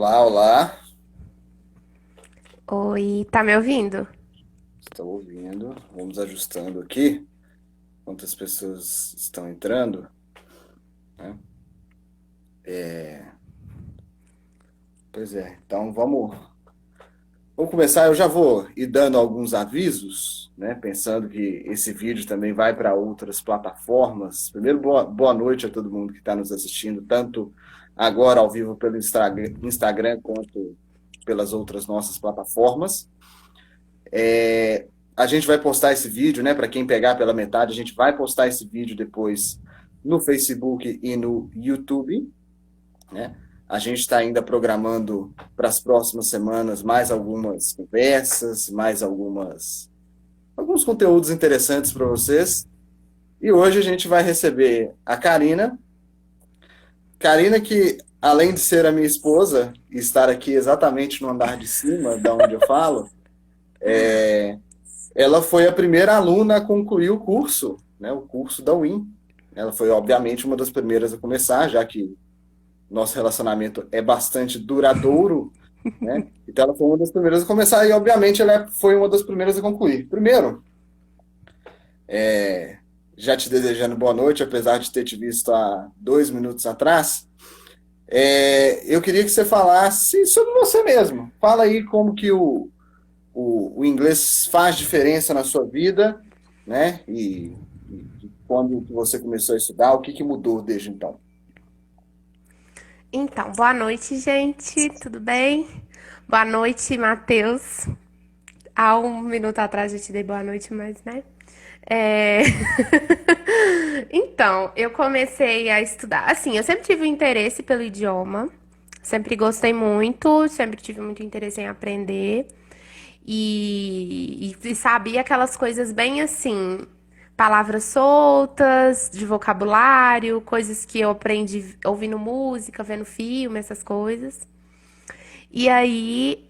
Olá, olá. Oi, tá me ouvindo? Estou ouvindo. Vamos ajustando aqui. Quantas pessoas estão entrando, né? Pois é. Então vamos começar. Eu já vou ir dando alguns avisos, né? Pensando que esse vídeo também vai para outras plataformas. Primeiro, boa noite a todo mundo que está nos assistindo, tanto agora ao vivo pelo Instagram quanto pelas outras nossas plataformas. A gente vai postar esse vídeo, né? Para quem pegar pela metade, a gente vai postar esse vídeo depois no Facebook e no YouTube, né? A gente está ainda programando para as próximas semanas mais algumas conversas, mais alguns conteúdos interessantes para vocês. E hoje a gente vai receber a Karina. Karina, que além de ser a minha esposa e estar aqui exatamente no andar de cima, da onde eu falo, ela foi a primeira aluna a concluir o curso, né, o curso da UIM. Ela foi, obviamente, uma das primeiras a começar, já que nosso relacionamento é bastante duradouro, né? Então, ela foi uma das primeiras a começar e, obviamente, foi uma das primeiras a concluir. Primeiro, já te desejando boa noite, apesar de ter te visto há 2 minutos atrás, eu queria que você falasse sobre você mesmo. Fala aí como que o inglês faz diferença na sua vida, né? E quando que você começou a estudar, o que que mudou desde então? Então, boa noite, gente. Tudo bem? Boa noite, Matheus. Há um minuto atrás eu te dei boa noite, mas né? É... Então, eu comecei a estudar. Assim, eu sempre tive um interesse pelo idioma. Sempre gostei muito, sempre tive muito interesse em aprender. E sabia aquelas coisas bem assim, palavras soltas, de vocabulário, coisas que eu aprendi ouvindo música, vendo filme, essas coisas. E aí,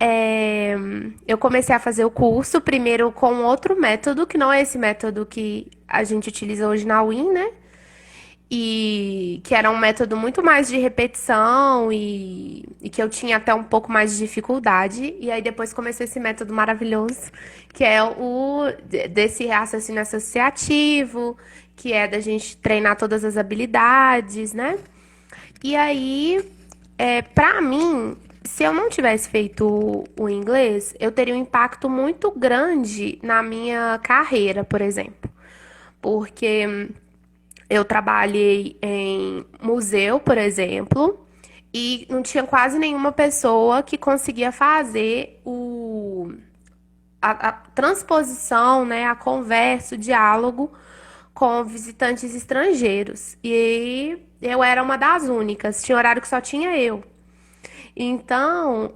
eu comecei a fazer o curso, primeiro com outro método, que não é esse método que a gente utiliza hoje na UIM, né? E que era um método muito mais de repetição e que eu tinha até um pouco mais de dificuldade. E aí depois comecei esse método maravilhoso, que é o desse raciocínio associativo, que é da gente treinar todas as habilidades, né? E aí, pra mim, se eu não tivesse feito o inglês, eu teria um impacto muito grande na minha carreira, por exemplo. Porque eu trabalhei em museu, por exemplo, e não tinha quase nenhuma pessoa que conseguia fazer a transposição, né, a conversa, o diálogo com visitantes estrangeiros. E eu era uma das únicas, tinha horário que só tinha eu. Então,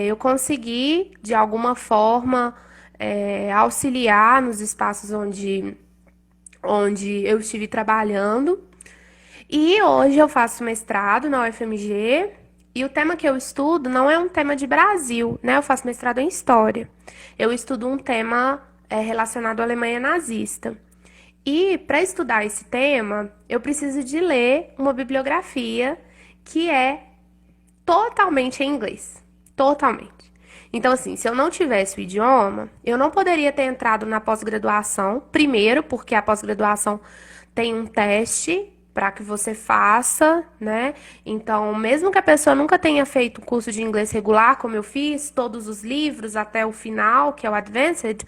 eu consegui, de alguma forma, auxiliar nos espaços onde eu estive trabalhando. E hoje eu faço mestrado na UFMG e o tema que eu estudo não é um tema de Brasil, né? Eu faço mestrado em História. Eu estudo um tema relacionado à Alemanha nazista. E para estudar esse tema, eu preciso de ler uma bibliografia que é totalmente em inglês. Totalmente. Então, assim, se eu não tivesse o idioma, eu não poderia ter entrado na pós-graduação. Primeiro, porque a pós-graduação tem um teste para que você faça, né? Então, mesmo que a pessoa nunca tenha feito o curso de inglês regular, como eu fiz, todos os livros até o final, que é o Advanced,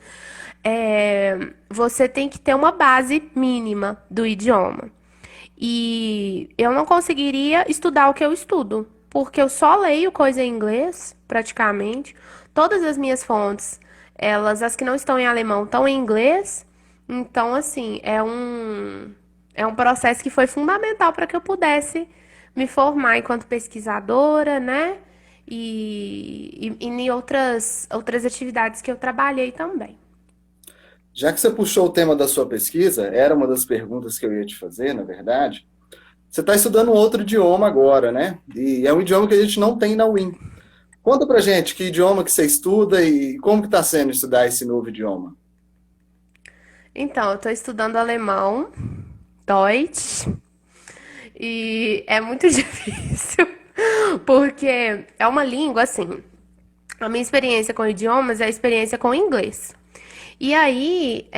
você tem que ter uma base mínima do idioma. E eu não conseguiria estudar o que eu estudo, porque eu só leio coisa em inglês, praticamente. Todas as minhas fontes, as que não estão em alemão, estão em inglês. Então, assim, é um processo que foi fundamental para que eu pudesse me formar enquanto pesquisadora, né? E em outras atividades que eu trabalhei também. Já que você puxou o tema da sua pesquisa, era uma das perguntas que eu ia te fazer, na verdade. Você está estudando um outro idioma agora, né? E é um idioma que a gente não tem na UIM. Conta pra gente que idioma que você estuda e como que está sendo estudar esse novo idioma. Então, eu estou estudando alemão, Deutsch, e é muito difícil, Porque é uma língua, assim, a minha experiência com idiomas é a experiência com o inglês. E aí,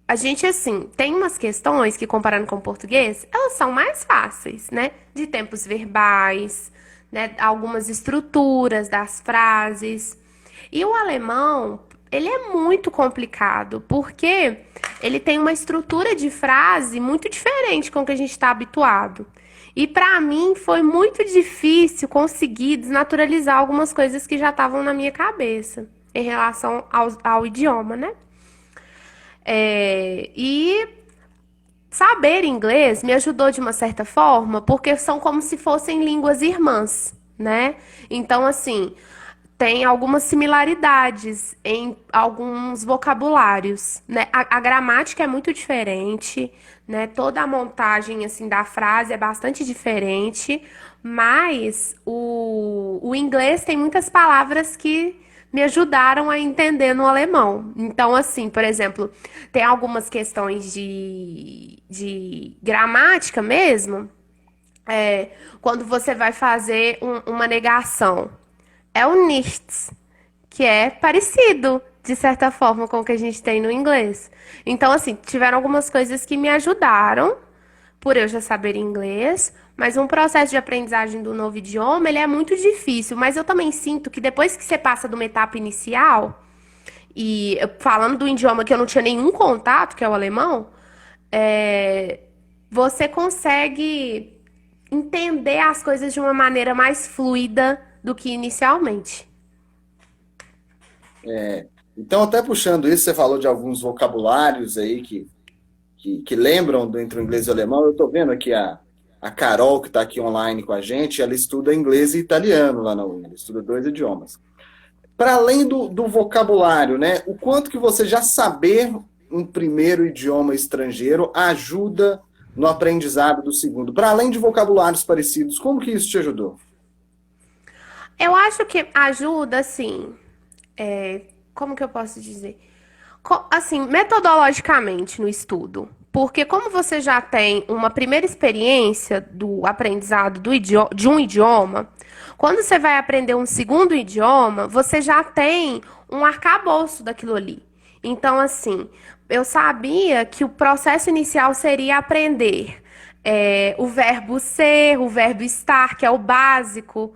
a gente, assim, tem umas questões que, comparando com o português, elas são mais fáceis, né? De tempos verbais, né? Algumas estruturas das frases. E o alemão, ele é muito complicado, porque ele tem uma estrutura de frase muito diferente com o que a gente está habituado. E para mim foi muito difícil conseguir desnaturalizar algumas coisas que já estavam na minha cabeça em relação ao idioma, né? E saber inglês me ajudou de uma certa forma, porque são como se fossem línguas irmãs, né? Então, assim, tem algumas similaridades em alguns vocabulários, né? A gramática é muito diferente, né? Toda a montagem, assim, da frase é bastante diferente, mas o inglês tem muitas palavras que me ajudaram a entender no alemão. Então, assim, por exemplo, tem algumas questões de gramática mesmo, quando você vai fazer uma negação. É o nichts, que é parecido, de certa forma, com o que a gente tem no inglês. Então, assim, tiveram algumas coisas que me ajudaram, por eu já saber inglês, mas um processo de aprendizagem do novo idioma, ele é muito difícil. Mas eu também sinto que depois que você passa de uma etapa inicial, e falando do idioma que eu não tinha nenhum contato, que é o alemão, é, você consegue entender as coisas de uma maneira mais fluida do que inicialmente. Então, até puxando isso, você falou de alguns vocabulários aí que lembram do entre o inglês e o alemão. Eu estou vendo aqui a Carol, que está aqui online com a gente, ela estuda inglês e italiano lá na UNI, ela estuda dois idiomas. Para além do vocabulário, né, o quanto que você já saber um primeiro idioma estrangeiro ajuda no aprendizado do segundo? Para além de vocabulários parecidos, como que isso te ajudou? Eu acho que ajuda, assim, como que eu posso dizer? Assim, metodologicamente no estudo. Porque como você já tem uma primeira experiência do aprendizado de um idioma, quando você vai aprender um segundo idioma, você já tem um arcabouço daquilo ali. Então, assim, eu sabia que o processo inicial seria aprender o verbo ser, o verbo estar, que é o básico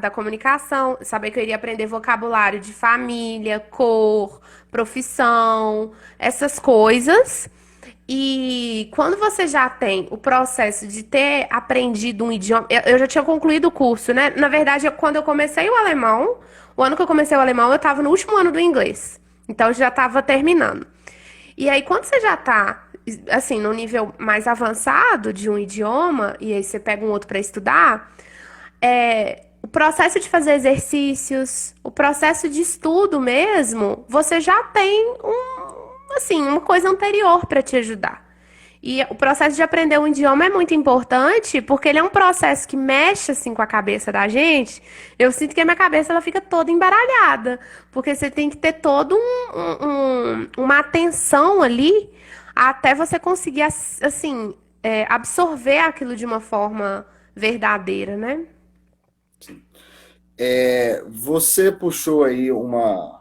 da comunicação. Saber que eu iria aprender vocabulário de família, cor, profissão, essas coisas. E quando você já tem o processo de ter aprendido um idioma, eu já tinha concluído o curso, né? Na verdade, quando eu comecei o alemão, o ano que eu comecei o alemão, eu estava no último ano do inglês. Então, eu já estava terminando. E aí, quando você já tá, assim, no nível mais avançado de um idioma, e aí você pega um outro para estudar, o processo de fazer exercícios, o processo de estudo mesmo, você já tem assim, uma coisa anterior para te ajudar. E o processo de aprender um idioma é muito importante, porque ele é um processo que mexe assim com a cabeça da gente. Eu sinto que a minha cabeça ela fica toda embaralhada, porque você tem que ter todo uma atenção ali até você conseguir assim absorver aquilo de uma forma verdadeira, né? Você puxou aí uma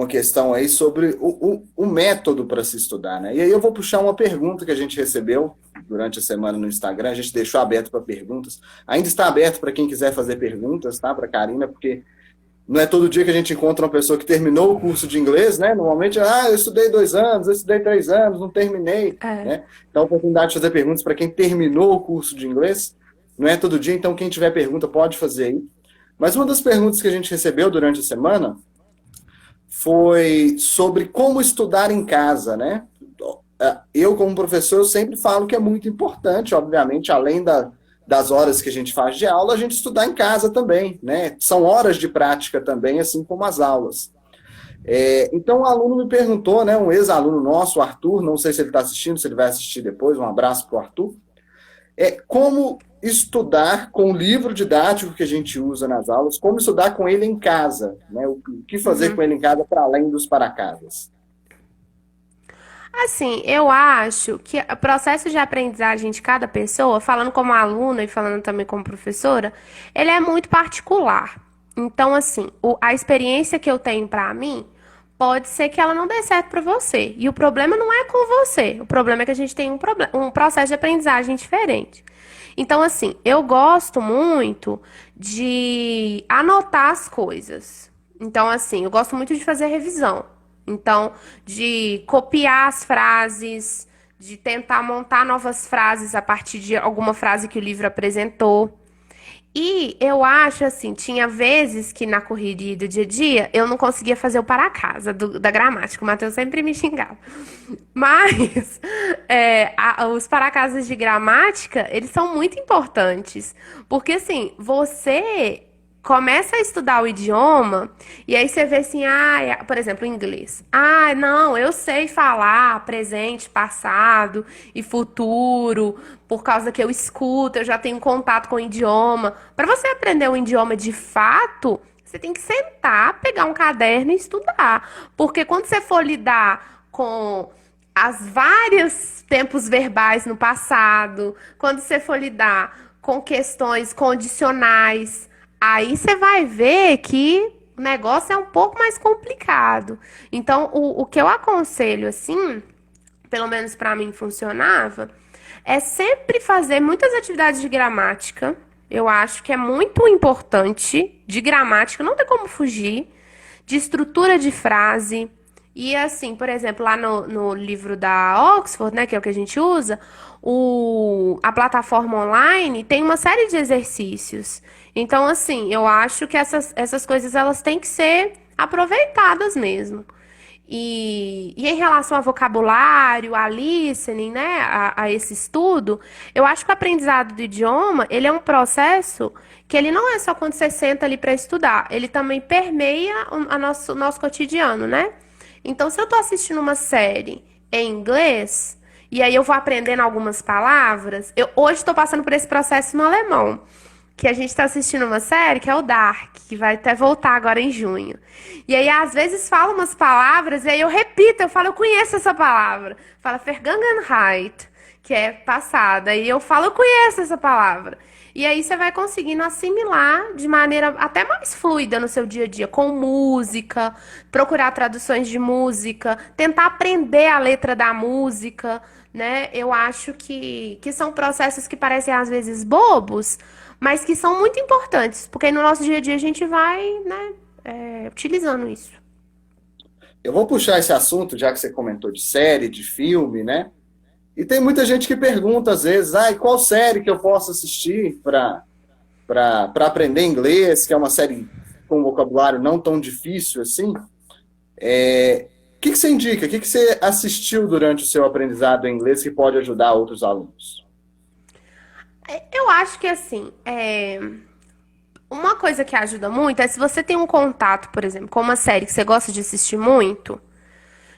questão aí sobre o método para se estudar, né? E aí eu vou puxar uma pergunta que a gente recebeu durante a semana no Instagram, a gente deixou aberto para perguntas. Ainda está aberto para quem quiser fazer perguntas, tá? Para a Karina, porque não é todo dia que a gente encontra uma pessoa que terminou o curso de inglês, né? Normalmente, eu estudei 2 anos, eu estudei 3 anos, não terminei, É. né? Então, a oportunidade de fazer perguntas para quem terminou o curso de inglês, não é todo dia, então quem tiver pergunta pode fazer aí. Mas uma das perguntas que a gente recebeu durante a semana foi sobre como estudar em casa, né? Eu, como professor, eu sempre falo que é muito importante, obviamente, além das horas que a gente faz de aula, a gente estudar em casa também, né? São horas de prática também, assim como as aulas. Então, um aluno me perguntou, né? Um ex-aluno nosso, o Arthur, não sei se ele está assistindo, se ele vai assistir depois, um abraço para o Arthur. Como estudar com o livro didático que a gente usa nas aulas, como estudar com ele em casa, né? O que fazer com ele em casa para além dos para-casas. Assim, eu acho que o processo de aprendizagem de cada pessoa, falando como aluna e falando também como professora, ele é muito particular. Então, assim, a experiência que eu tenho pra mim pode ser que ela não dê certo pra você. E o problema não é com você. O problema é que a gente tem um processo de aprendizagem diferente. Então, assim, eu gosto muito de anotar as coisas. Então, assim, eu gosto muito de fazer revisão. Então, de copiar as frases, de tentar montar novas frases a partir de alguma frase que o livro apresentou. E eu acho assim, tinha vezes que na correria do dia a dia eu não conseguia fazer o para casa da gramática. O Matheus sempre me xingava. Mas os para casas de gramática, eles são muito importantes. Porque assim, você começa a estudar o idioma e aí você vê assim, por exemplo, inglês. Ah, não, eu sei falar presente, passado e futuro por causa que eu escuto, eu já tenho contato com o idioma. Para você aprender um idioma de fato, você tem que sentar, pegar um caderno e estudar. Porque quando você for lidar com as vários tempos verbais no passado, quando você for lidar com questões condicionais, aí você vai ver que o negócio é um pouco mais complicado. Então, o que eu aconselho, assim, pelo menos para mim funcionava, é sempre fazer muitas atividades de gramática. Eu acho que é muito importante de gramática, não tem como fugir, de estrutura de frase. E assim, por exemplo, lá no livro da Oxford, né, que é o que a gente usa, a plataforma online tem uma série de exercícios. Então, assim, eu acho que essas coisas elas têm que ser aproveitadas mesmo. E em relação ao vocabulário, a listening, né, a esse estudo, eu acho que o aprendizado do idioma, ele é um processo que ele não é só quando você senta ali para estudar, ele também permeia o nosso cotidiano, né? Então, se eu estou assistindo uma série em inglês, e aí eu vou aprendendo algumas palavras, eu hoje estou passando por esse processo no alemão, que a gente está assistindo uma série que é o Dark, que vai até voltar agora em junho. E aí, às vezes, fala umas palavras, e aí eu repito, eu falo, eu conheço essa palavra. Fala Vergangenheit, que é passada. E eu falo, eu conheço essa palavra. E aí você vai conseguindo assimilar de maneira até mais fluida no seu dia a dia, com música, procurar traduções de música, tentar aprender a letra da música, né? Eu acho que são processos que parecem às vezes bobos, mas que são muito importantes, porque no nosso dia a dia a gente vai, né, utilizando isso. Eu vou puxar esse assunto, já que você comentou de série, de filme, né? E tem muita gente que pergunta às vezes, e qual série que eu posso assistir para aprender inglês, que é uma série com um vocabulário não tão difícil assim. O que você indica? O que você assistiu durante o seu aprendizado em inglês que pode ajudar outros alunos? Eu acho que assim, uma coisa que ajuda muito é se você tem um contato, por exemplo, com uma série que você gosta de assistir muito,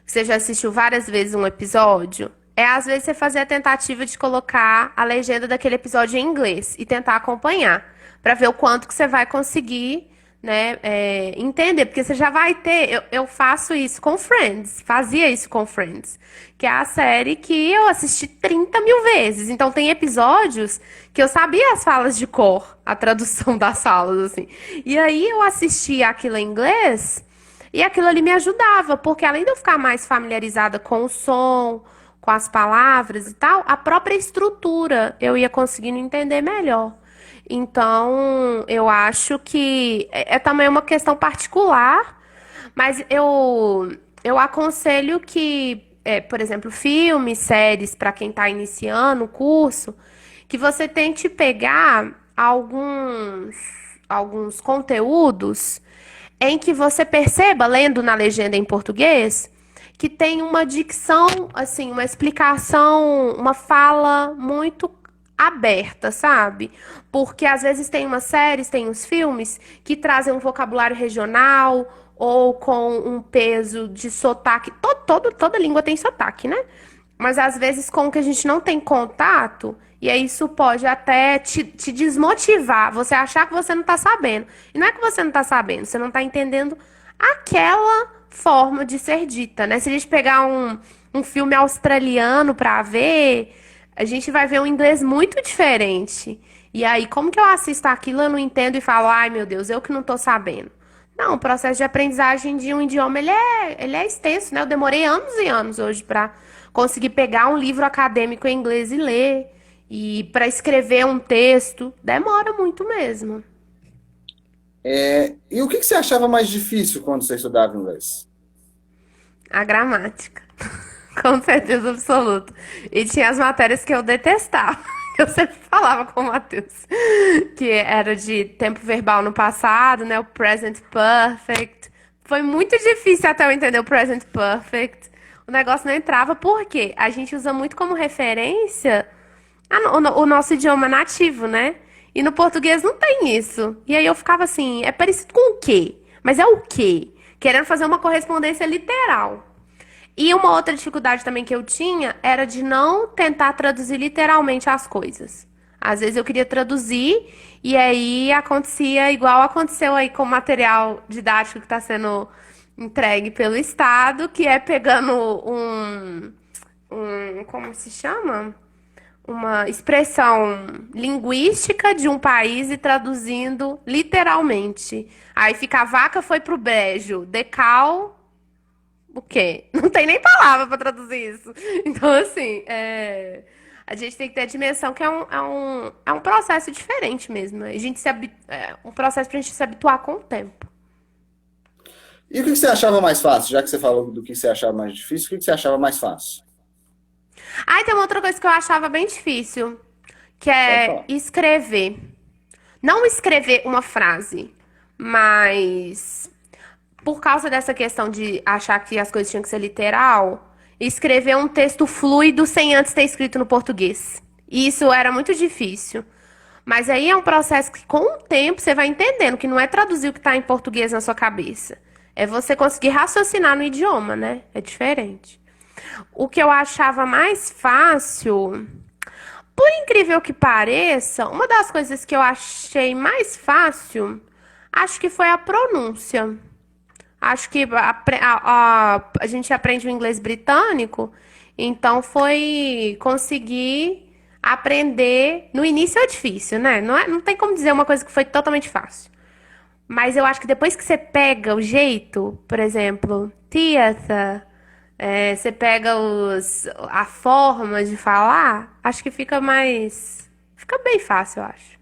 que você já assistiu várias vezes um episódio, às vezes você fazer a tentativa de colocar a legenda daquele episódio em inglês e tentar acompanhar, para ver o quanto que você vai conseguir, né, entender, porque você já vai ter. Eu faço isso com Friends, fazia isso com Friends, que é a série que eu assisti 30 mil vezes. Então tem episódios que eu sabia as falas de cor, a tradução das falas, assim. E aí eu assistia aquilo em inglês. E aquilo ali me ajudava, porque além de eu ficar mais familiarizada com o som, com as palavras e tal, a própria estrutura eu ia conseguindo entender melhor. Então, eu acho que é também uma questão particular, mas eu aconselho que, por exemplo, filmes, séries, para quem está iniciando o curso, que você tente pegar alguns conteúdos em que você perceba, lendo na legenda em português, que tem uma dicção, assim, uma explicação, uma fala muito aberta, sabe? Porque às vezes tem umas séries, tem uns filmes que trazem um vocabulário regional ou com um peso de sotaque. Toda língua tem sotaque, né? Mas às vezes com o que a gente não tem contato, e aí isso pode até te desmotivar, você achar que você não tá sabendo. E não é que você não tá sabendo, você não tá entendendo aquela forma de ser dita, né? Se a gente pegar um filme australiano pra ver, a gente vai ver um inglês muito diferente. E aí, como que eu assisto aquilo, eu não entendo e falo, ai meu Deus, eu que não tô sabendo. Não, o processo de aprendizagem de um idioma, ele é extenso, né? Eu demorei anos e anos hoje pra conseguir pegar um livro acadêmico em inglês e ler. E pra escrever um texto, demora muito mesmo. E o que que você achava mais difícil quando você estudava inglês? A gramática. Com certeza absoluta. E tinha as matérias que eu detestava. Eu sempre falava com o Matheus. Que era de tempo verbal no passado, né? O present perfect. Foi muito difícil até eu entender o present perfect. O negócio não entrava, porque a gente usa muito como referência o nosso idioma nativo, né? E no português não tem isso. E aí eu ficava assim, é parecido com o quê? Mas é o quê? Querendo fazer uma correspondência literal. E uma outra dificuldade também que eu tinha era de não tentar traduzir literalmente as coisas. Às vezes eu queria traduzir e aí acontecia igual aconteceu aí com o material didático que está sendo entregue pelo Estado, que é pegando como se chama? Uma expressão linguística de um país e traduzindo literalmente. Aí fica a vaca foi pro brejo, decal o quê? Não tem nem palavra para traduzir isso. Então, assim, a gente tem que ter a dimensão que é um processo diferente mesmo. É um processo para a gente se habituar com o tempo. E o que que você achava mais fácil? Já que você falou do que você achava mais difícil, o que que você achava mais fácil? Aí tem uma outra coisa que eu achava bem difícil, que Pode é falar. escrever. Não escrever uma frase, mas por causa dessa questão de achar que as coisas tinham que ser literal, escrever um texto fluido sem antes ter escrito no português. E isso era muito difícil. Mas aí é um processo que, com o tempo, você vai entendendo que não é traduzir o que está em português na sua cabeça. É você conseguir raciocinar no idioma, né? É diferente. O que eu achava mais fácil, por incrível que pareça, uma das coisas que eu achei mais fácil, acho que foi a pronúncia. Acho que a gente aprende o inglês britânico, então foi conseguir aprender. No início é difícil, né? Não tem como dizer uma coisa que foi totalmente fácil. Mas eu acho que depois que você pega o jeito, por exemplo, theatre, você pega a forma de falar, acho que fica mais. Fica bem fácil, eu acho.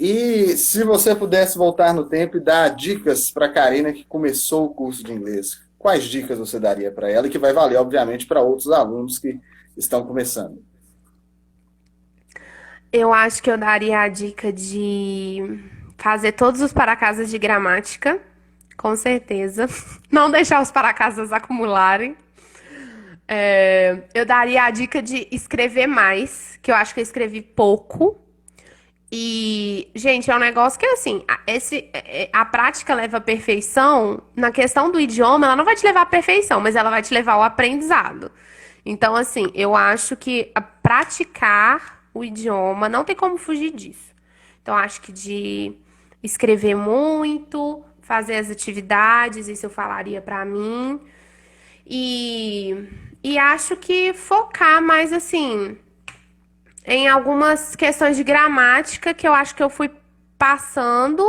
E se você pudesse voltar no tempo e dar dicas para a Karina que começou o curso de inglês, quais dicas você daria para ela e que vai valer, obviamente, para outros alunos que estão começando? Eu acho que eu daria a dica de fazer todos os para-casas de gramática, com certeza. Não deixar os para-casas acumularem. Eu daria a dica de escrever mais, que eu acho que eu escrevi pouco. E, gente, é um negócio que, assim, a prática leva à perfeição. Na questão do idioma, ela não vai te levar à perfeição, mas ela vai te levar ao aprendizado. Então, assim, eu acho que praticar o idioma não tem como fugir disso. Então, acho que de escrever muito, fazer as atividades, isso eu falaria pra mim. E, e acho que focar mais, assim, em algumas questões de gramática que eu acho que eu fui passando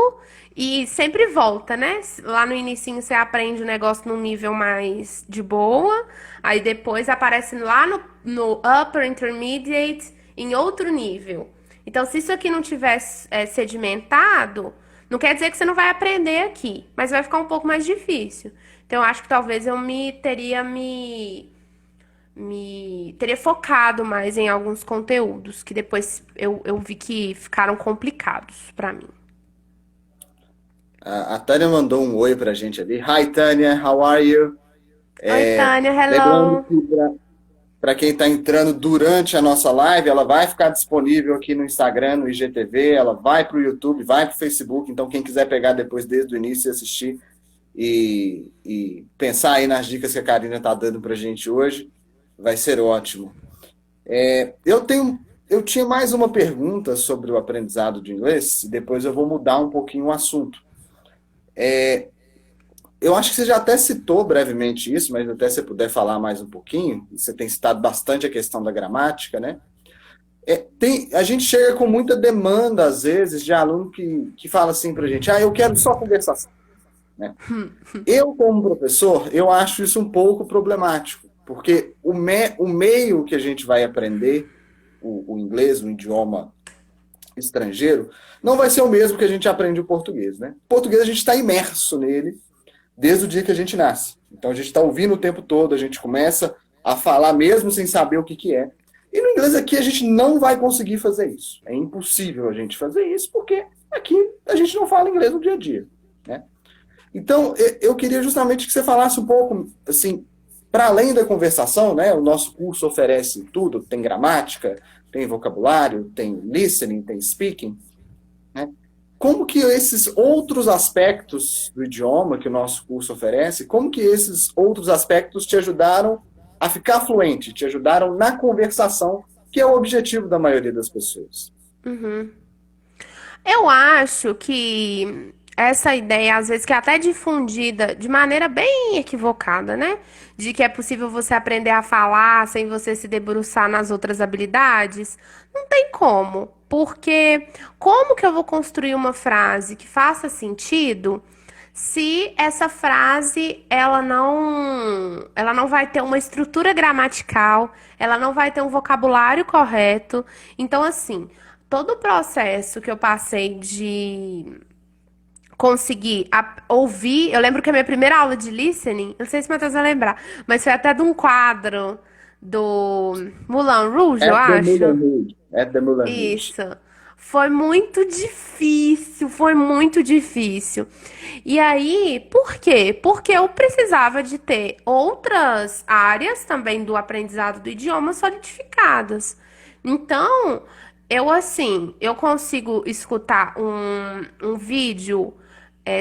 e sempre volta, né? Lá no inicinho você aprende o negócio num nível mais de boa, aí depois aparece lá no upper intermediate em outro nível. Então, se isso aqui não tiver sedimentado, não quer dizer que você não vai aprender aqui, mas vai ficar um pouco mais difícil. Então, eu acho que talvez eu me teria focado mais em alguns conteúdos que depois eu vi que ficaram complicados pra mim. A Tânia mandou um oi para a gente ali. Hi, Tânia, how are you? Oi, Tânia, Lembrando hello. que para quem está entrando durante a nossa live, ela vai ficar disponível aqui no Instagram, no IGTV, ela vai para o YouTube, vai para o Facebook. Então, quem quiser pegar depois desde o início e assistir e pensar aí nas dicas que a Karina está dando para a gente hoje, vai ser ótimo. Eu tinha mais uma pergunta sobre o aprendizado de inglês, e depois eu vou mudar um pouquinho o assunto. eu acho que você já até citou brevemente isso, mas até se você puder falar mais um pouquinho, você tem citado bastante a questão da gramática, né? A gente chega com muita demanda, às vezes, de aluno que fala assim para a gente, eu quero só conversação, né? Eu, como professor, eu acho isso um pouco problemático, porque o meio que a gente vai aprender o inglês, o idioma estrangeiro, não vai ser o mesmo que a gente aprende o português, né? O português a gente está imerso nele desde o dia que a gente nasce. Então a gente está ouvindo o tempo todo, a gente começa a falar mesmo sem saber o que, que é. E no inglês aqui a gente não vai conseguir fazer isso. É impossível a gente fazer isso, porque aqui a gente não fala inglês no dia a dia, né? Então, eu queria justamente que você falasse um pouco, assim, para além da conversação, né? O nosso curso oferece tudo, tem gramática, tem vocabulário, tem listening, tem speaking, né? Como que esses outros aspectos do idioma que o nosso curso oferece, como que esses outros aspectos te ajudaram a ficar fluente, te ajudaram na conversação, que é o objetivo da maioria das pessoas? Uhum. Eu acho que essa ideia, às vezes, que é até difundida de maneira bem equivocada, né? De que é possível você aprender a falar sem você se debruçar nas outras habilidades. Não tem como. Porque como que eu vou construir uma frase que faça sentido se essa frase ela não vai ter uma estrutura gramatical, ela não vai ter um vocabulário correto. Então, assim, todo o processo que eu passei de conseguir ouvir. Eu lembro que a minha primeira aula de listening, não sei se o Matheus vai lembrar, mas foi até de um quadro do Moulin Rouge, eu At the acho. Moulin Rouge. At the Moulin Rouge. Isso. Foi muito difícil, foi muito difícil. E aí, por quê? Porque eu precisava de ter outras áreas também do aprendizado do idioma solidificadas. Então, eu consigo escutar um vídeo,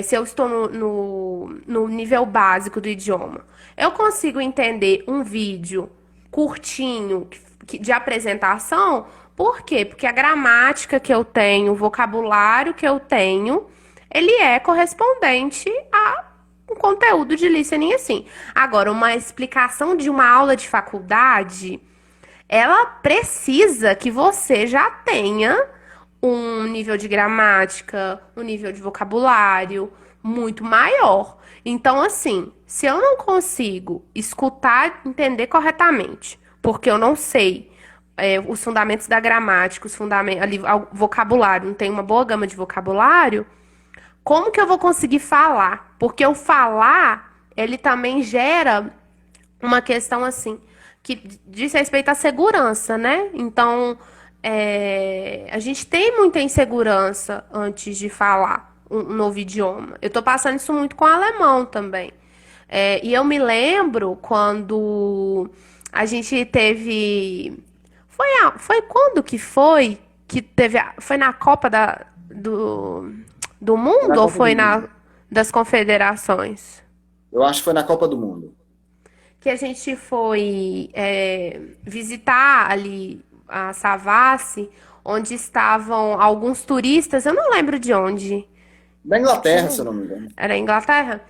se eu estou no nível básico do idioma. Eu consigo entender um vídeo curtinho de apresentação. Por quê? Porque a gramática que eu tenho, o vocabulário que eu tenho, ele é correspondente a um conteúdo de listening assim. Agora, uma explicação de uma aula de faculdade, ela precisa que você já tenha um nível de gramática, um nível de vocabulário muito maior. Então, assim, se eu não consigo escutar, entender corretamente, porque eu não sei os fundamentos da gramática, os fundamentos, ali, o vocabulário, não tem uma boa gama de vocabulário, como que eu vou conseguir falar? Porque o falar, ele também gera uma questão assim, que diz respeito à segurança, né? Então, a gente tem muita insegurança antes de falar um novo idioma. Eu tô passando isso muito com o alemão também. E eu me lembro quando a gente teve. Foi quando que foi? Que teve. Foi na Copa do Foi na Mundo ou Copa do foi Mundo. das Confederações? Eu acho que foi na Copa do Mundo. Que a gente foi visitar ali a Savassi, onde estavam alguns turistas, eu não lembro de onde. Da Você Inglaterra, se eu lembra? não me engano. Era Inglaterra?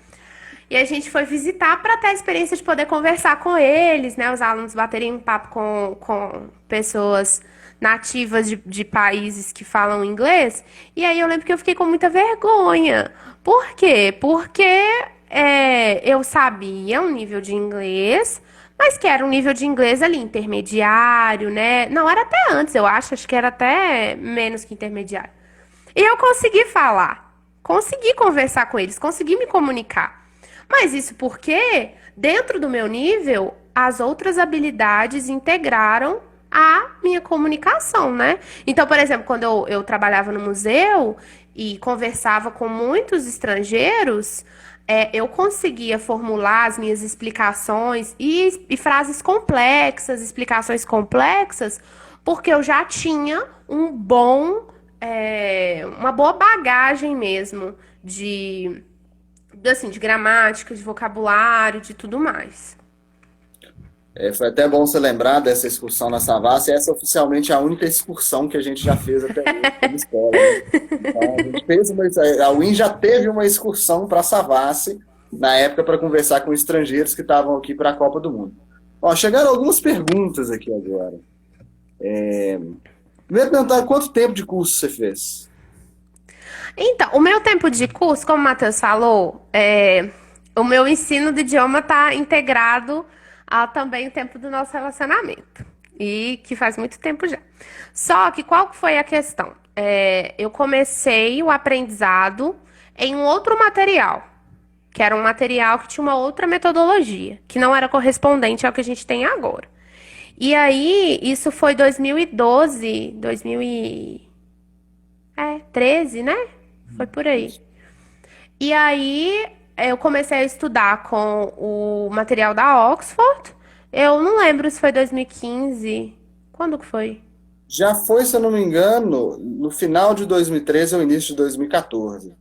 E a gente foi visitar para ter a experiência de poder conversar com eles, né? Os alunos baterem um papo com pessoas nativas de países que falam inglês. E aí eu lembro que eu fiquei com muita vergonha. Por quê? Porque eu sabia um nível de inglês, mas que era um nível de inglês ali intermediário, né? Não, era até antes, eu acho que era até menos que intermediário. E eu consegui falar, consegui conversar com eles, consegui me comunicar. Mas isso porque, dentro do meu nível, as outras habilidades integraram a minha comunicação, né? Então, por exemplo, quando eu trabalhava no museu e conversava com muitos estrangeiros, eu conseguia formular as minhas explicações e frases complexas, explicações complexas, porque eu já tinha uma boa bagagem mesmo assim, de gramática, de vocabulário, de tudo mais. Foi até bom você lembrar dessa excursão na Savassi. Essa é oficialmente a única excursão que a gente já fez até hoje como escola, né? Então, a gente fez a UIN já teve uma excursão para Savassi na época para conversar com estrangeiros que estavam aqui para a Copa do Mundo. Ó, chegaram algumas perguntas aqui agora. Primeiro perguntar quanto tempo de curso você fez? Então, o meu tempo de curso, como o Matheus falou, o meu ensino do idioma está integrado ao também o tempo do nosso relacionamento. E que faz muito tempo já. Só que qual que foi a questão? Eu comecei o aprendizado em um outro material, que era um material que tinha uma outra metodologia, que não era correspondente ao que a gente tem agora. E aí, isso foi 2012, 2013, né? Foi por aí. E aí, eu comecei a estudar com o material da Oxford. Eu não lembro se foi 2015. Quando que foi? Já foi, se eu não me engano, no final de 2013 ou início de 2014.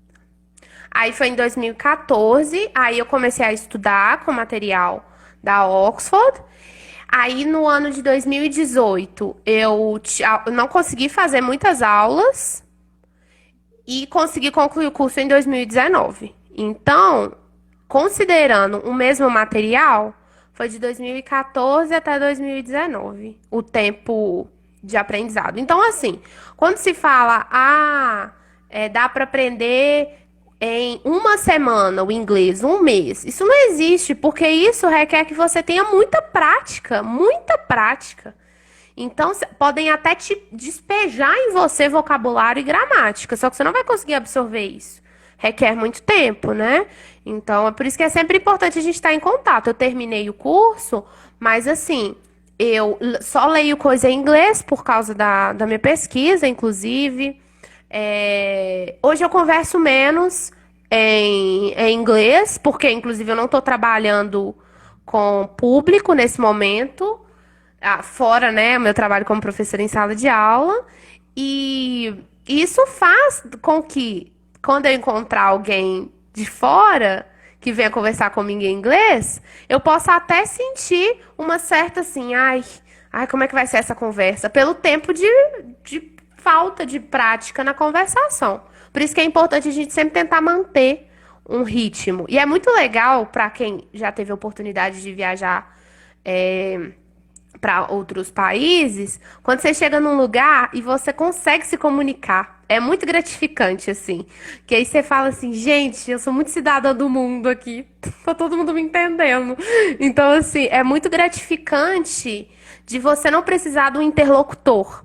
Aí foi em 2014, aí eu comecei a estudar com material da Oxford. Aí no ano de 2018, eu não consegui fazer muitas aulas e consegui concluir o curso em 2019. Então, considerando o mesmo material, foi de 2014 até 2019, o tempo de aprendizado. Então, assim, quando se fala, dá para aprender em uma semana o inglês, um mês, isso não existe, porque isso requer que você tenha muita prática, muita prática. Então, podem até te despejar em você vocabulário e gramática, só que você não vai conseguir absorver isso. Requer muito tempo, né? Então, é por isso que é sempre importante a gente estar em contato. Eu terminei o curso, mas assim, só leio coisa em inglês por causa da minha pesquisa, inclusive. Hoje eu converso menos em inglês, porque inclusive eu não estou trabalhando com público nesse momento. Fora, né, o meu trabalho como professora em sala de aula. E isso faz com que, quando eu encontrar alguém de fora que venha conversar comigo em inglês, eu possa até sentir uma certa assim, como é que vai ser essa conversa? Pelo tempo de falta de prática na conversação. Por isso que é importante a gente sempre tentar manter um ritmo. E é muito legal para quem já teve a oportunidade de viajar. Para outros países, quando você chega num lugar e você consegue se comunicar. É muito gratificante, assim. Que aí você fala assim, gente, eu sou muito cidadã do mundo aqui. Tá todo mundo me entendendo. Então, assim, é muito gratificante de você não precisar do interlocutor.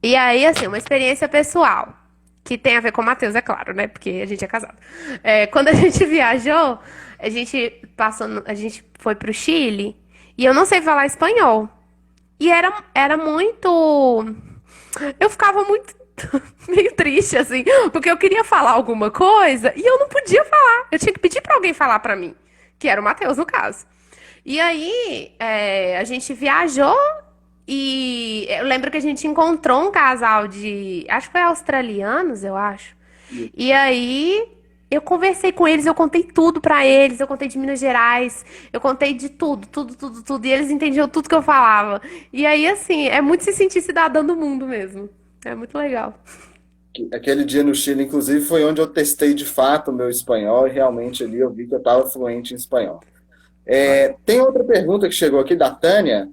E aí, assim, uma experiência pessoal. Que tem a ver com o Matheus, é claro, né? Porque a gente é casado. Quando a gente viajou, a gente foi pro Chile e eu não sei falar espanhol. E era muito. Eu ficava muito meio triste, assim, porque eu queria falar alguma coisa e eu não podia falar. Eu tinha que pedir pra alguém falar pra mim, que era o Matheus, no caso. E aí, a gente viajou e eu lembro que a gente encontrou um casal de. Acho que foi australianos, eu acho. E aí eu conversei com eles, eu contei tudo pra eles, eu contei de Minas Gerais, eu contei de tudo, tudo, tudo, tudo, e eles entendiam tudo que eu falava. E aí, assim, é muito se sentir cidadão do mundo mesmo. É muito legal. Aquele dia no Chile, inclusive, foi onde eu testei de fato o meu espanhol e realmente ali eu vi que eu estava fluente em espanhol. Tem outra pergunta que chegou aqui da Tânia,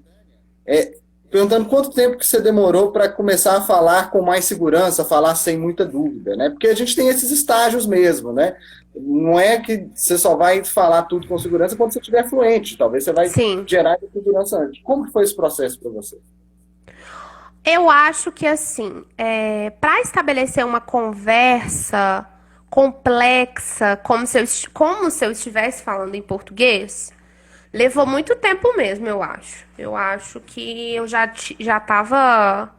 é, perguntando quanto tempo que você demorou para começar a falar com mais segurança, falar sem muita dúvida, né? Porque a gente tem esses estágios mesmo, né? Não é que você só vai falar tudo com segurança quando você estiver fluente, talvez você vai Sim. gerar essa segurança antes. Como que foi esse processo para você? Eu acho que, assim, para estabelecer uma conversa complexa, como se eu estivesse falando em português, levou muito tempo mesmo, eu acho. Eu acho que eu já tava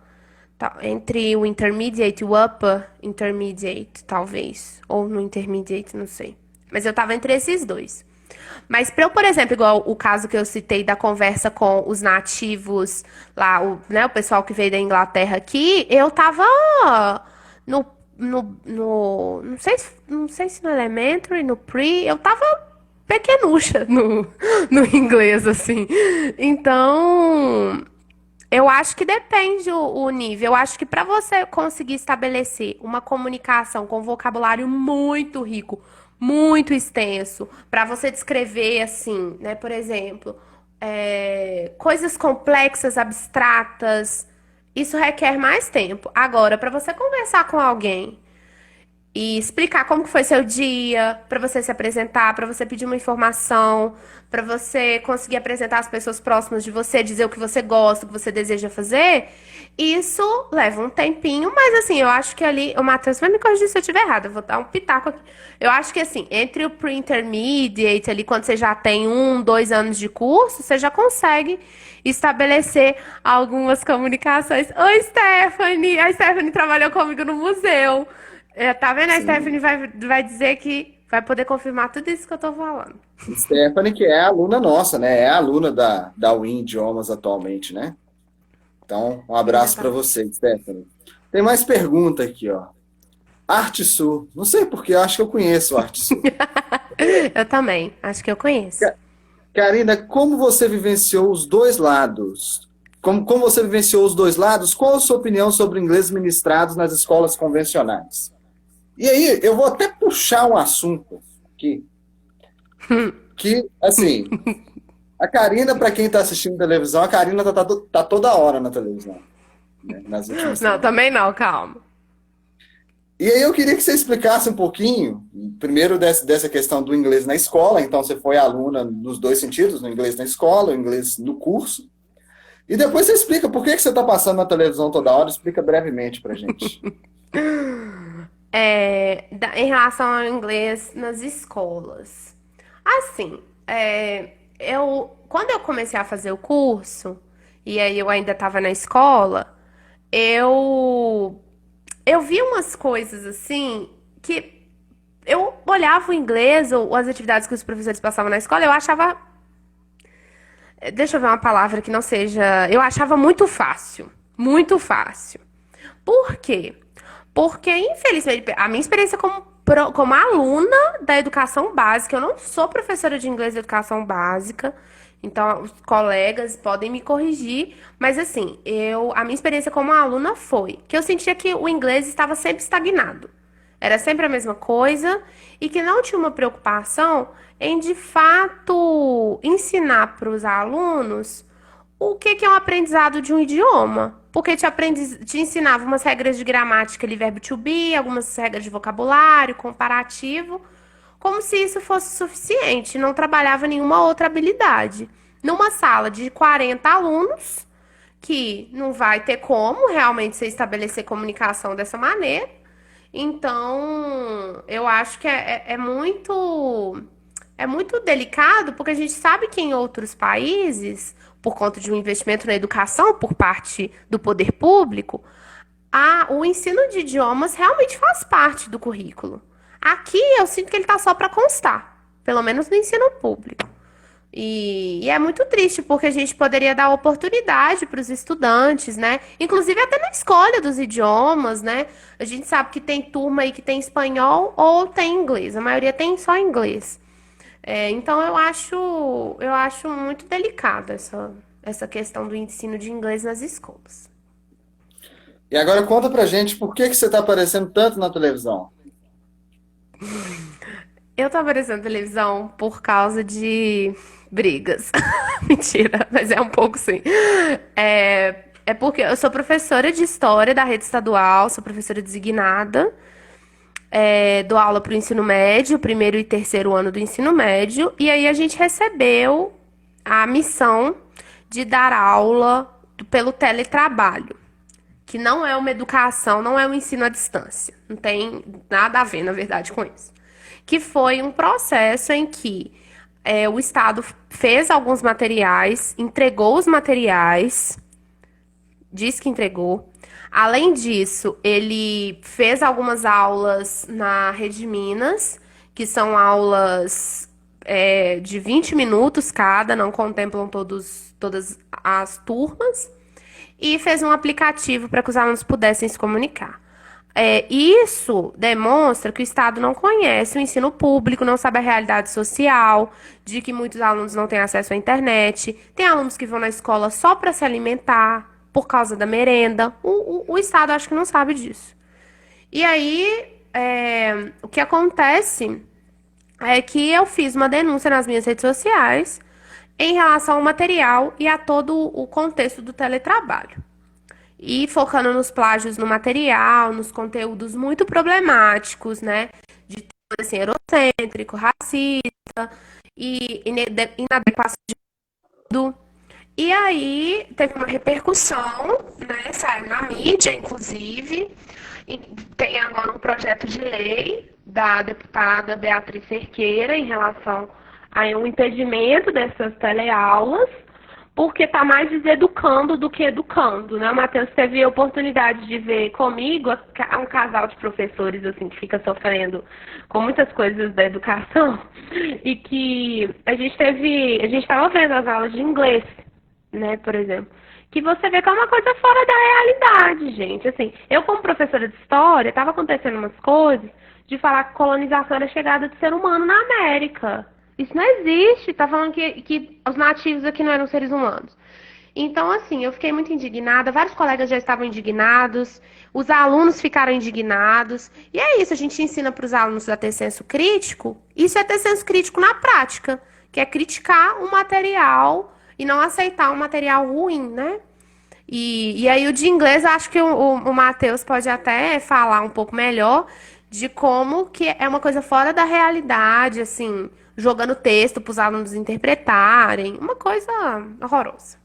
entre o intermediate e o upper intermediate, talvez. Ou no intermediate, não sei. Mas eu tava entre esses dois. Mas para eu, por exemplo, igual o caso que eu citei da conversa com os nativos lá, o pessoal que veio da Inglaterra aqui, eu tava no, não sei se no elementary, no pre, eu tava pequenucha no inglês, assim. Então, eu acho que depende o nível. Eu acho que para você conseguir estabelecer uma comunicação com vocabulário muito rico, muito extenso para você descrever assim, né? Por exemplo, coisas complexas, abstratas, isso requer mais tempo. Agora, para você conversar com alguém e explicar como que foi seu dia, para você se apresentar, para você pedir uma informação, para você conseguir apresentar as pessoas próximas de você, dizer o que você gosta, o que você deseja fazer, isso leva um tempinho, mas assim, eu acho que ali, o Matheus vai me corrigir se eu estiver errado, eu vou dar um pitaco aqui. Eu acho que assim, entre o pre-intermediate ali, quando você já tem 1, 2 anos de curso, você já consegue estabelecer algumas comunicações. Oi, Stephanie! A Stephanie trabalhou comigo no museu. Tá vendo? A Sim. Stephanie vai dizer que vai poder confirmar tudo isso que eu tô falando. Stephanie, que é aluna nossa, né? É aluna da UIN Idiomas atualmente, né? Então, um abraço para Exatamente. você, Stephanie. Tem mais pergunta aqui, ó. Arte Sul. Não sei por quê, eu acho que eu conheço o Arte Sul. Eu também, acho que eu conheço. Karina, como você vivenciou os dois lados? Como você vivenciou os dois lados? Qual a sua opinião sobre o inglês ministrados nas escolas convencionais? E aí, eu vou até puxar um assunto aqui, que, assim, a Karina, para quem está assistindo televisão, a Karina tá toda hora na televisão, né, nas últimas Não, semanas. também não, calma. E aí eu queria que você explicasse um pouquinho, primeiro dessa questão do inglês na escola, então você foi aluna nos dois sentidos, no inglês na escola, o inglês no curso, e depois você explica por que que você está passando na televisão toda hora, explica brevemente pra gente. Em relação ao inglês nas escolas. Assim, quando eu comecei a fazer o curso, e aí eu ainda estava na escola, eu, eu vi umas coisas assim que eu olhava o inglês ou as atividades que os professores passavam na escola, eu achava. Deixa eu ver uma palavra que não seja. Eu achava muito fácil. Muito fácil. Por quê? Porque, infelizmente, a minha experiência como aluna da educação básica, eu não sou professora de inglês de educação básica, então os colegas podem me corrigir, mas assim, a minha experiência como aluna foi que eu sentia que o inglês estava sempre estagnado. Era sempre a mesma coisa e que não tinha uma preocupação em, de fato, ensinar para os alunos o que que é um aprendizado de um idioma. Porque te ensinava umas regras de gramática ali, verbo to be, algumas regras de vocabulário, comparativo, como se isso fosse suficiente, não trabalhava nenhuma outra habilidade. Numa sala de 40 alunos, que não vai ter como realmente você estabelecer comunicação dessa maneira, então eu acho que é muito delicado, porque a gente sabe que em outros países, por conta de um investimento na educação por parte do poder público, o ensino de idiomas realmente faz parte do currículo. Aqui eu sinto que ele está só para constar, pelo menos no ensino público. E é muito triste, porque a gente poderia dar oportunidade para os estudantes, né? Inclusive até na escolha dos idiomas, né? A gente sabe que tem turma aí que tem espanhol ou tem inglês. A maioria tem só inglês. Então eu acho muito delicada essa questão do ensino de inglês nas escolas. E agora conta pra gente por que que você está aparecendo tanto na televisão. Eu tô aparecendo na televisão por causa de brigas. Mentira, mas é um pouco sim. É porque eu sou professora de história da rede estadual, sou professora designada, dou aula para o ensino médio, primeiro e terceiro ano do ensino médio, e aí a gente recebeu a missão de dar aula pelo teletrabalho, que não é uma educação, não é um ensino à distância. Não tem nada a ver, na verdade, com isso. Que foi um processo em que o Estado fez alguns materiais, entregou os materiais, diz que entregou. Além disso, ele fez algumas aulas na Rede Minas, que são aulas de 20 minutos cada, não contemplam todas as turmas, e fez um aplicativo para que os alunos pudessem se comunicar. Isso demonstra que o Estado não conhece o ensino público, não sabe a realidade social, de que muitos alunos não têm acesso à internet. Tem alunos que vão na escola só para se alimentar, por causa da merenda. O Estado acho que não sabe disso. E aí, o que acontece é que eu fiz uma denúncia nas minhas redes sociais em relação ao material e a todo o contexto do teletrabalho. E focando nos plágios no material, nos conteúdos muito problemáticos, né? De teor, assim, eurocêntrico, racista e inadequação de tudo. E aí teve uma repercussão, né? Saiu na mídia, inclusive. E tem agora um projeto de lei da deputada Beatriz Cerqueira em relação a um impedimento dessas teleaulas, porque está mais deseducando do que educando, né? O Matheus teve a oportunidade de ver comigo um casal de professores assim que fica sofrendo com muitas coisas da educação e que a gente estava vendo as aulas de inglês, né, por exemplo, que você vê que é uma coisa fora da realidade, gente. Assim, eu como professora de história, estava acontecendo umas coisas de falar que colonização era a chegada do ser humano na América. Isso não existe. Tá falando que os nativos aqui não eram seres humanos. Então, assim, eu fiquei muito indignada. Vários colegas já estavam indignados. Os alunos ficaram indignados. E é isso, a gente ensina para os alunos a ter senso crítico. Isso é ter senso crítico na prática, que é criticar o material e não aceitar um material ruim, né? E aí o de inglês, eu acho que o Matheus pode até falar um pouco melhor de como que é uma coisa fora da realidade, assim, jogando texto para os alunos interpretarem, uma coisa horrorosa.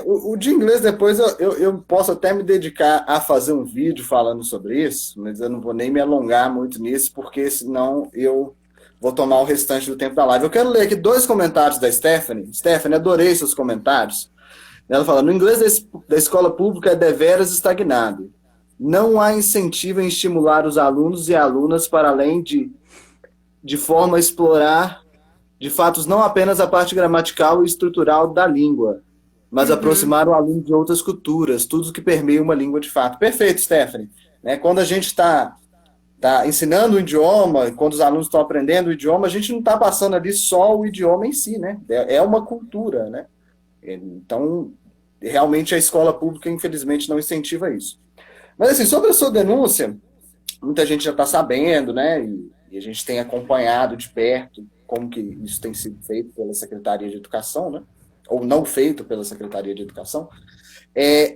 O de inglês depois eu posso até me dedicar a fazer um vídeo falando sobre isso, mas eu não vou nem me alongar muito nisso, porque senão eu vou tomar o restante do tempo da live. Eu quero ler aqui dois comentários da Stephanie. Stephanie, adorei seus comentários. Ela fala, no inglês da escola pública é deveras estagnado. Não há incentivo em estimular os alunos e alunas para além de forma a explorar, de fatos, não apenas a parte gramatical e estrutural da língua, mas Uhum. aproximar o aluno de outras culturas, tudo que permeia uma língua de fato. Perfeito, Stephanie. Né? Quando a gente está ensinando o idioma, quando os alunos estão aprendendo o idioma, a gente não está passando ali só o idioma em si, né? É uma cultura, né? Então, realmente a escola pública, infelizmente, não incentiva isso. Mas assim, sobre a sua denúncia, muita gente já está sabendo, né? E a gente tem acompanhado de perto como que isso tem sido feito pela Secretaria de Educação, né? Ou não feito pela Secretaria de Educação.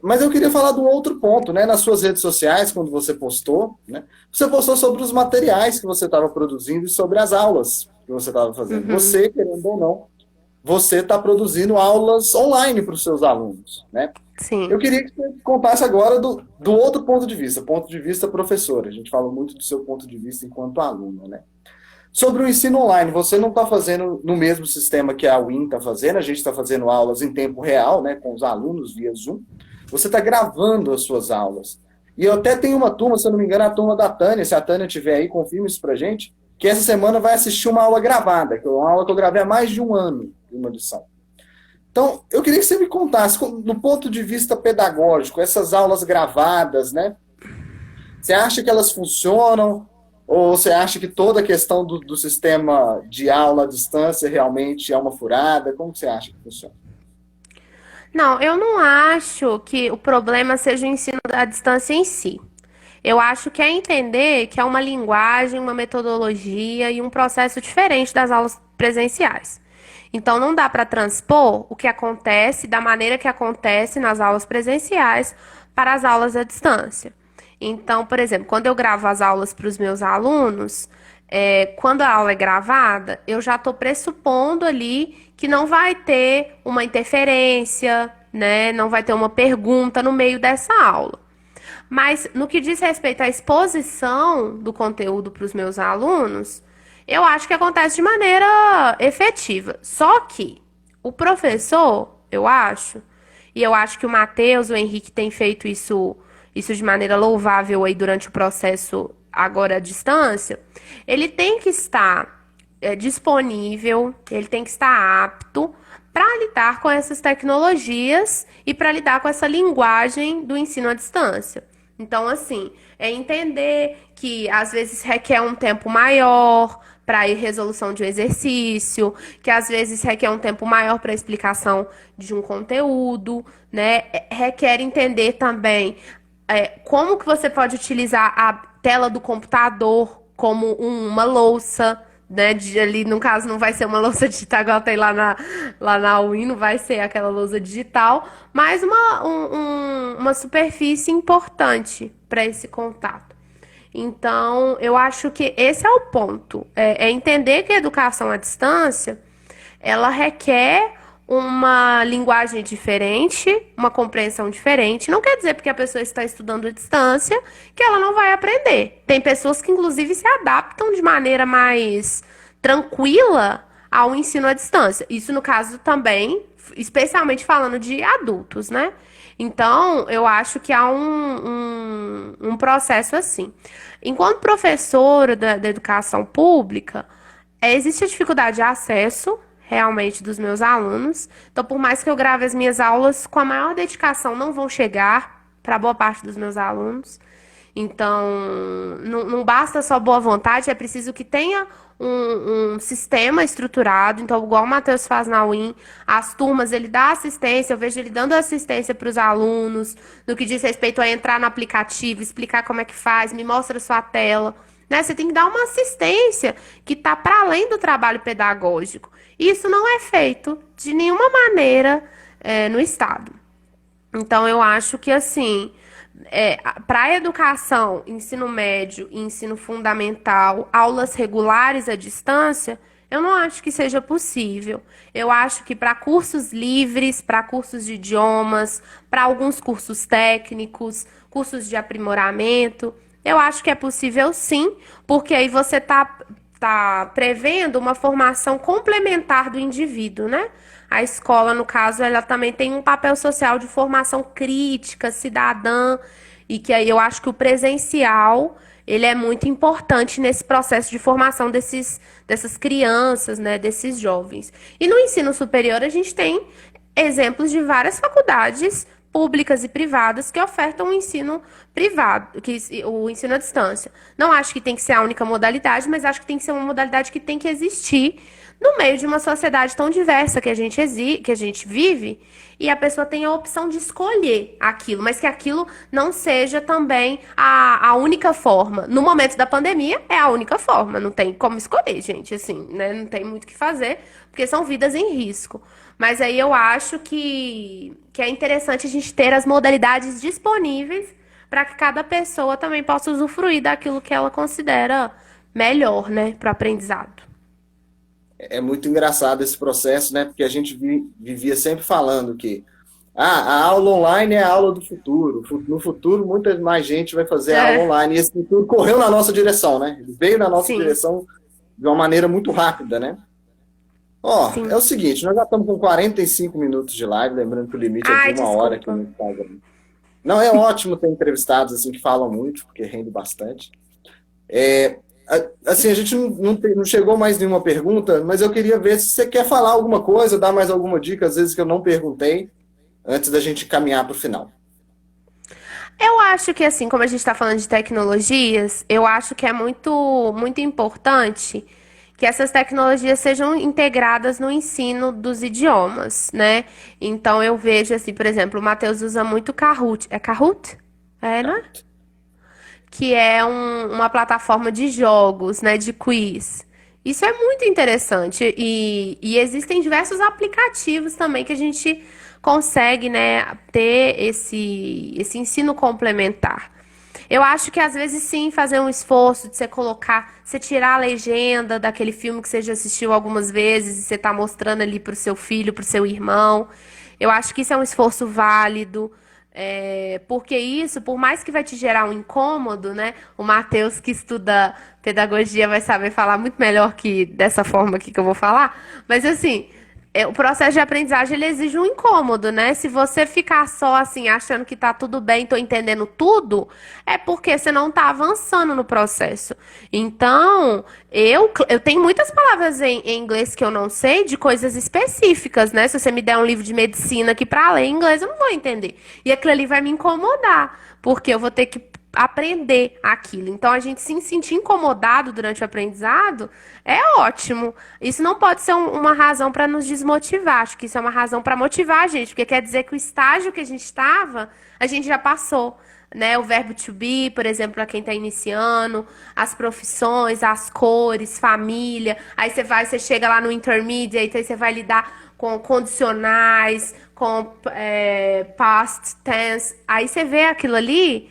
Mas eu queria falar de um outro ponto, né? Nas suas redes sociais, quando você postou, né? Você postou sobre os materiais que você estava produzindo e sobre as aulas que você estava fazendo. Uhum. Você, querendo ou não, você está produzindo aulas online para os seus alunos, né? Eu Sim. queria que você contasse agora do outro ponto de vista professor. A gente falou muito do seu ponto de vista enquanto aluno, né? Sobre o ensino online, você não está fazendo no mesmo sistema que a UIN está fazendo, a gente está fazendo aulas em tempo real, né, com os alunos via Zoom. Você está gravando as suas aulas. E eu até tenho uma turma, se eu não me engano, a turma da Tânia, se a Tânia estiver aí, confirma isso pra gente, que essa semana vai assistir uma aula gravada, que é uma aula que eu gravei há mais de um ano, uma lição. Então, eu queria que você me contasse, no ponto de vista pedagógico, essas aulas gravadas, né? Você acha que elas funcionam? Ou você acha que toda a questão do sistema de aula à distância realmente é uma furada? Como você acha que funciona? Não, eu não acho que o problema seja o ensino à distância em si. Eu acho que é entender que é uma linguagem, uma metodologia e um processo diferente das aulas presenciais. Então, não dá para transpor o que acontece da maneira que acontece nas aulas presenciais para as aulas à distância. Então, por exemplo, quando eu gravo as aulas para os meus alunos, quando a aula é gravada, eu já estou pressupondo ali que não vai ter uma interferência, né? Não vai ter uma pergunta no meio dessa aula. Mas no que diz respeito à exposição do conteúdo para os meus alunos, eu acho que acontece de maneira efetiva. Só que o professor, eu acho, e eu acho que o Matheus, o Henrique tem feito isso de maneira louvável aí durante o processo agora à distância, ele tem que estar disponível, ele tem que estar apto para lidar com essas tecnologias e para lidar com essa linguagem do ensino à distância. Então, assim, é entender que às vezes requer um tempo maior para a resolução de um exercício, que às vezes requer um tempo maior para a explicação de um conteúdo, né? Requer entender também como que você pode utilizar a tela do computador como uma louça, né? Ali, no caso, não vai ser uma louça digital igual tem lá na UIN, não vai ser aquela louça digital, mas uma superfície importante para esse contato. Então, eu acho que esse é o ponto. É entender que a educação à distância, ela requer uma linguagem diferente, uma compreensão diferente. Não quer dizer porque a pessoa está estudando à distância que ela não vai aprender. Tem pessoas que, inclusive, se adaptam de maneira mais tranquila ao ensino à distância. Isso, no caso, também, especialmente falando de adultos, né? Então, eu acho que há um processo assim. Enquanto professora da educação pública, existe a dificuldade de acesso, realmente, dos meus alunos. Então, por mais que eu grave as minhas aulas, com a maior dedicação, não vão chegar para boa parte dos meus alunos. Então, não basta só boa vontade, é preciso que tenha um sistema estruturado. Então, igual o Matheus faz na UIN, as turmas, ele dá assistência, eu vejo ele dando assistência para os alunos, no que diz respeito a entrar no aplicativo, explicar como é que faz, me mostra sua tela. Né? Você tem que dar uma assistência que está para além do trabalho pedagógico. Isso não é feito de nenhuma maneira no Estado. Então, eu acho que, assim, para a educação, ensino médio e ensino fundamental, aulas regulares à distância, eu não acho que seja possível. Eu acho que para cursos livres, para cursos de idiomas, para alguns cursos técnicos, cursos de aprimoramento, eu acho que é possível sim, porque aí você tá prevendo uma formação complementar do indivíduo, né? A escola, no caso, ela também tem um papel social de formação crítica, cidadã, e que aí eu acho que o presencial, ele é muito importante nesse processo de formação dessas crianças, né, desses jovens. E no ensino superior, a gente tem exemplos de várias faculdades públicas e privadas que ofertam o ensino privado, o ensino à distância. Não acho que tem que ser a única modalidade, mas acho que tem que ser uma modalidade que tem que existir no meio de uma sociedade tão diversa que que a gente vive, e a pessoa tem a opção de escolher aquilo, mas que aquilo não seja também a única forma. No momento da pandemia, é a única forma, não tem como escolher, gente, assim, né? Não tem muito o que fazer, porque são vidas em risco. Mas aí eu acho que é interessante a gente ter as modalidades disponíveis para que cada pessoa também possa usufruir daquilo que ela considera melhor, né, para o aprendizado. É muito engraçado esse processo, né? Porque a gente vivia sempre falando que a aula online é a aula do futuro. No futuro, muita mais gente vai fazer a aula É, online. E esse futuro correu na nossa direção, né? Ele veio na nossa sim, direção de uma maneira muito rápida, né? Ó, é sim. o seguinte, nós já estamos com 45 minutos de live, lembrando que o limite é de Ai, 1 hora aqui desculpa. no Instagram. Não, é ótimo ter entrevistados assim que falam muito, porque rende bastante. Assim, a gente não chegou mais nenhuma pergunta, mas eu queria ver se você quer falar alguma coisa, dar mais alguma dica, às vezes que eu não perguntei, antes da gente caminhar para o final. Eu acho que, assim, como a gente está falando de tecnologias, eu acho que é muito importante que essas tecnologias sejam integradas no ensino dos idiomas, né? Então, eu vejo, assim, por exemplo, o Matheus usa muito Kahoot. É Kahoot? É, Tá? né? Que é uma plataforma de jogos, né, de quiz. Isso é muito interessante e existem diversos aplicativos também que a gente consegue, né, ter esse ensino complementar. Eu acho que às vezes sim fazer um esforço de você colocar, você tirar a legenda daquele filme que você já assistiu algumas vezes e você está mostrando ali para o seu filho, para o seu irmão. Eu acho que isso é um esforço válido. Porque isso, por mais que vai te gerar um incômodo, né? O Matheus, que estuda pedagogia, vai saber falar muito melhor que dessa forma aqui que eu vou falar. Mas assim, o processo de aprendizagem ele exige um incômodo, né? Se você ficar só assim, achando que tá tudo bem, tô entendendo tudo, é porque você não tá avançando no processo. Então, eu tenho muitas palavras em inglês que eu não sei, de coisas específicas, né? Se você me der um livro de medicina aqui pra ler em inglês, eu não vou entender. E aquilo ali vai me incomodar, porque eu vou ter que aprender aquilo. Então, a gente se sentir incomodado durante o aprendizado é ótimo. Isso não pode ser uma razão para nos desmotivar. Acho que isso é uma razão para motivar a gente, porque quer dizer que o estágio que a gente estava, a gente já passou. né? O verbo to be, por exemplo, para quem está iniciando, as profissões, as cores, família. Aí você chega lá no intermediate, aí você vai lidar com condicionais, com past tense. Aí você vê aquilo ali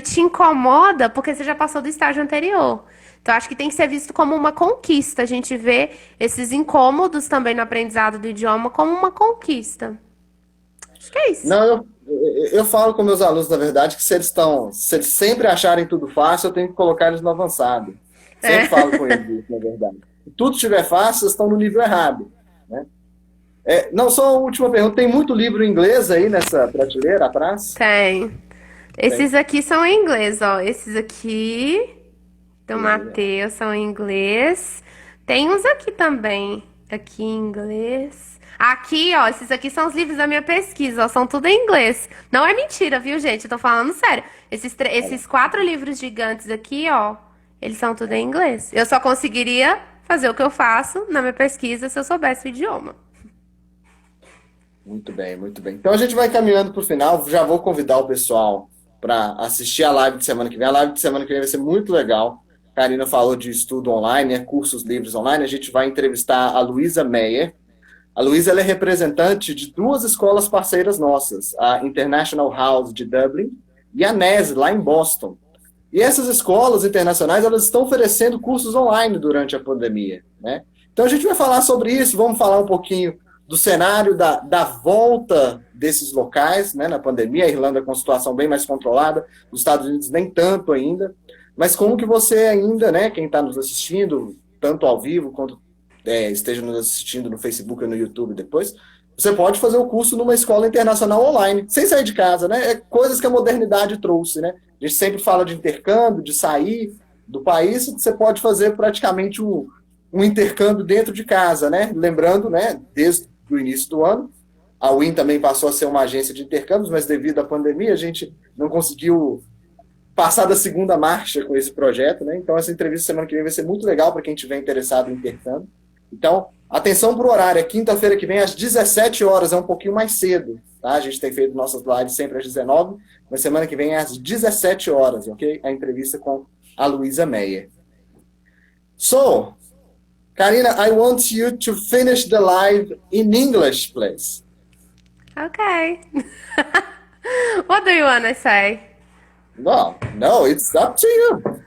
te incomoda porque você já passou do estágio anterior. Então, acho que tem que ser visto como uma conquista. A gente vê esses incômodos também no aprendizado do idioma como uma conquista. Acho que é isso. Não, eu falo com meus alunos, na verdade, que se eles sempre acharem tudo fácil, eu tenho que colocar eles no avançado. Sempre falo com eles isso, na verdade. Se tudo estiver fácil, vocês estão no nível errado, né? Não, só a última pergunta. Tem muito livro em inglês aí nessa prateleira atrás? Tem. Tem. Esses aqui são em inglês, ó. Esses aqui do Beleza. Matheus são em inglês. Tem uns aqui também, aqui em inglês. Aqui, ó, esses aqui são os livros da minha pesquisa, ó, são tudo em inglês. Não é mentira, viu, gente? Eu tô falando sério. Esses 4 livros gigantes aqui, ó, eles são tudo em inglês. Eu só conseguiria fazer o que eu faço na minha pesquisa se eu soubesse o idioma. Muito bem, muito bem. Então a gente vai caminhando para o final. Já vou convidar o pessoal para assistir a live de semana que vem. A live de semana que vem vai ser muito legal. A Karina falou de estudo online, cursos livres online. A gente vai entrevistar a Luísa Meyer. A Luísa ela é representante de 2 escolas parceiras nossas, a International House de Dublin e a NES, lá em Boston. E essas escolas internacionais elas estão oferecendo cursos online durante a pandemia, né? Então a gente vai falar sobre isso, vamos falar um pouquinho do cenário da volta desses locais, né, na pandemia, a Irlanda com situação bem mais controlada, os Estados Unidos nem tanto ainda, mas como que você ainda, né, quem está nos assistindo, tanto ao vivo quanto esteja nos assistindo no Facebook ou no YouTube depois, você pode fazer o curso numa escola internacional online, sem sair de casa, né? É coisas que a modernidade trouxe, né? A gente sempre fala de intercâmbio, de sair do país, você pode fazer praticamente um intercâmbio dentro de casa, né? Lembrando, né, desde o início do ano, a Win também passou a ser uma agência de intercâmbios, mas devido à pandemia a gente não conseguiu passar da segunda marcha com esse projeto, né? Então essa entrevista semana que vem vai ser muito legal para quem estiver interessado em intercâmbio. Então, atenção para o horário, é quinta-feira que vem às 17 horas, é um pouquinho mais cedo, tá? A gente tem feito nossas lives sempre às 19, mas semana que vem é às 17 horas, ok? A entrevista com a Luísa Meyer. So, Karina, I want you to finish the live in English, please. Okay. What do you want to say? No, it's up to you.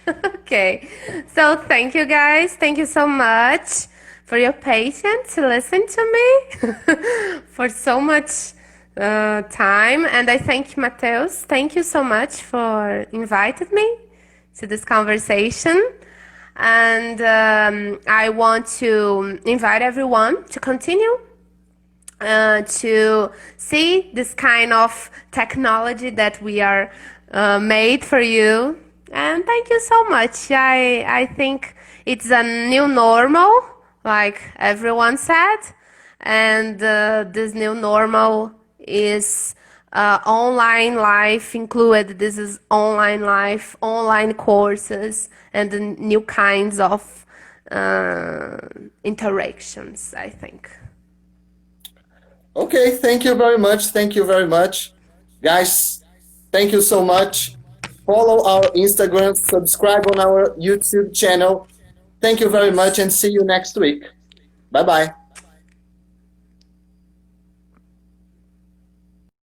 Okay. So thank you guys. Thank you so much for your patience to listen to me for so much time. And I thank Mateus. Thank you so much for inviting me to this conversation. And I want to invite everyone to continue to see this kind of technology that we are made for you. And thank you so much. I think it's a new normal, like everyone said. And this new normal is online life included. This is online life, online courses, and the new kinds of interactions, I think. Okay, thank you very much. Thank you very much. Guys, thank you so much. Follow our Instagram, subscribe on our YouTube channel. Thank you very much and see you next week. Bye-bye.